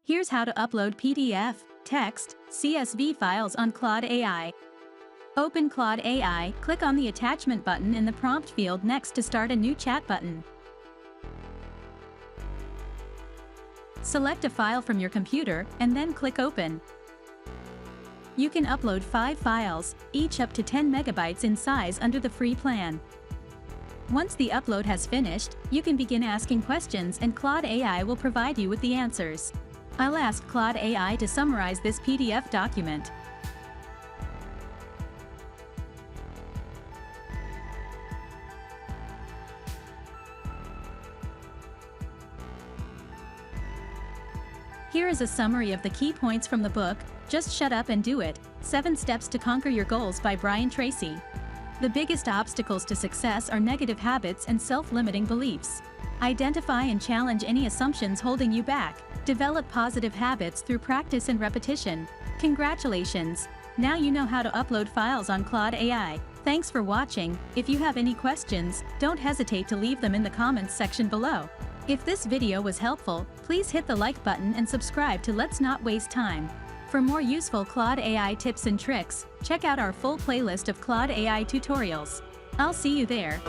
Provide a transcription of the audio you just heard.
Here's how to upload PDF, text, CSV files on Claude AI. Open Claude AI, click on the attachment button in the prompt field next to start a new chat button. Select a file from your computer and then click Open. You can upload 5 files, each up to 10 megabytes in size under the free plan. Once the upload has finished, you can begin asking questions and Claude AI will provide you with the answers. I'll ask Claude AI to summarize this PDF document. Here is a summary of the key points from the book, Just Shut Up and Do It, 7 Steps to Conquer Your Goals by Brian Tracy. The biggest obstacles to success are negative habits and self-limiting beliefs. Identify and challenge any assumptions holding you back. Develop positive habits through practice and repetition. Congratulations! Now you know how to upload files on Claude AI. Thanks for watching. If you have any questions, don't hesitate to leave them in the comments section below. If this video was helpful, please hit the like button and subscribe to Let's Not Waste Time. For more useful Claude AI tips and tricks, check out our full playlist of Claude AI tutorials. I'll see you there.